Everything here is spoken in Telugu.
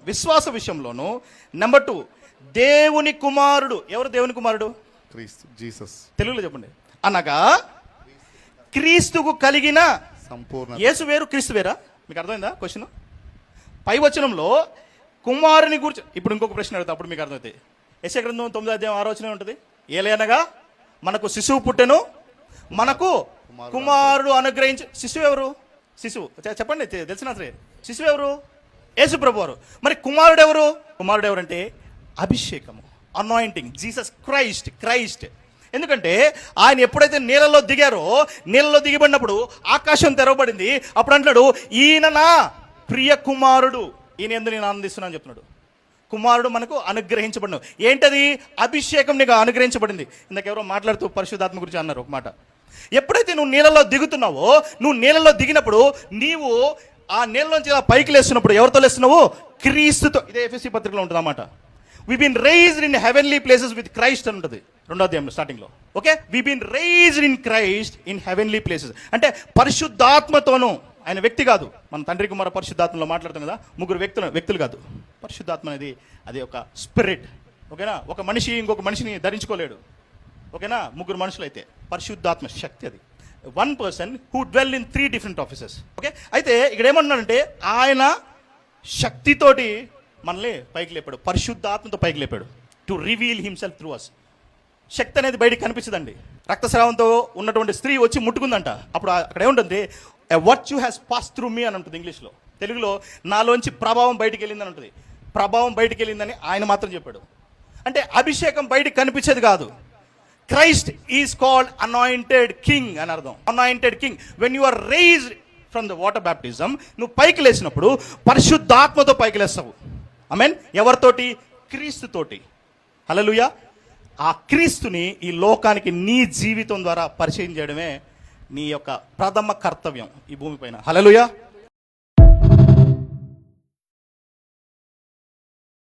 విశ్వాస విషయంలోను. నెంబర్ 2, దేవుని కుమారుడు. ఎవరు దేవుని కుమారుడు? క్రీస్తు, జీసస్. తెలుగులో చెప్పండి. అనగా క్రీస్తుకు కలిగిన సంపూర్ణ. యేసు వేరు, క్రీస్తు వేరా? మీకు అర్థమైందా క్వశ్చన్? పై వచనంలో కుమారుని గురించి. ఇప్పుడు ఇంకొక ప్రశ్న అడుగుతా, అప్పుడు మీకు అర్థమవుతాయి. యెషయా గ్రంథం 9:6 ఉంటుంది. ఏలయనగా మనకు శిశువు పుట్టెను, మనకు కుమారుడు అనుగ్రహించి. శిశువు ఎవరు? శిశువు చెప్పండి, తెలిసిన సరే. శిశువు ఎవరు? యేసు ప్రభు వారు. మరి కుమారుడు ఎవరు? కుమారుడు ఎవరంటే అభిషేకము, అనాయింటింగ్, జీసస్ క్రైస్ట్. ఎందుకంటే ఆయన ఎప్పుడైతే నీళ్ళలో దిగారో, నీళ్ళలో దిగిబడినప్పుడు ఆకాశం తెరవబడింది. అప్పుడు అంటున్నాడు, ఈయన నా ప్రియ కుమారుడు, ఈయన యందు నేను ఆనందిస్తున్నాను చెప్తున్నాడు. కుమారుడు మనకు అనుగ్రహించబడిన ఏంటది? అభిషేకం నీకు అనుగ్రహించబడింది. ఇందాక ఎవరో మాట్లాడుతూ పరిశుద్ధాత్మ గురించి అన్నారు ఒక మాట. ఎప్పుడైతే నువ్వు నీళ్ళలో దిగుతున్నావో, నువ్వు నీళ్ళలో దిగినప్పుడు నీవు ఆ నీళ్ళలోంచి ఇలా పైకి లేస్తున్నప్పుడు ఎవరితో లేస్తున్నావు? క్రీస్తుతో. ఇదే ఎఫెసీ పత్రికలో ఉంటుంది అన్నమాట. We been raised in heavenly places with Christ అని ఉంటుంది 2వ అధ్యాయంలో స్టార్టింగ్లో. Okay, we been raised in Christ in heavenly places అంటే పరిశుద్ధాత్మతోను. ఆయన వ్యక్తి కాదు. మన తండ్రి కుమార పరిశుద్ధాత్మలో మాట్లాడుతాం కదా, ముగ్గురు వ్యక్తులు కాదు. పరిశుద్ధాత్మ అనేది అది ఒక స్పిరిట్. ఓకేనా? ఒక మనిషి ఇంకొక మనిషిని ధరించుకోలేడు. ఓకేనా? ముగ్గురు మనుషులు అయితే పరిశుద్ధాత్మ శక్తి అది. 1 person who dwell in 3 different offices. Okay, అయితే ఇక్కడ ఏమన్నాడంటే ఆయన శక్తితోటి మనల్ని పైకి లేపాడు, పరిశుద్ధాత్మతో పైకి లేపాడు. To reveal himself through us. శక్తి అనేది బయటికి కనిపిస్తుందండి. రక్తస్రావంతో ఉన్నటువంటి స్త్రీ వచ్చి ముట్టుకుందంట. అప్పుడు అక్కడ ఏముంటుంది? ఎ వర్చ్యూ హ్యాస్ పాస్ త్రూ మీ అని ఉంటుంది ఇంగ్లీష్లో. తెలుగులో నాలోంచి ప్రభావం బయటికి వెళ్ళిందని ఉంటుంది. ప్రభావం బయటికి వెళ్ళిందని ఆయన మాత్రం చెప్పాడు. అంటే అభిషేకం బయటికి కనిపించేది కాదు. Christ is called anointed king అని అర్థం. Anointed king. When you are raised from the water baptism, నువ్వు పైకి లేచినప్పుడు పరిశుద్ధాత్మతో పైకి లేస్తావు. ఆమేన్. ఎవరితోటి? క్రీస్తుతోటి. హల్లెలూయా. ఆ క్రీస్తుని ఈ లోకానికి నీ జీవితం ద్వారా పరిచయం చేయడమే నీ యొక్క ప్రథమ కర్తవ్యం ఈ భూమి పైన. హల్లెలూయా.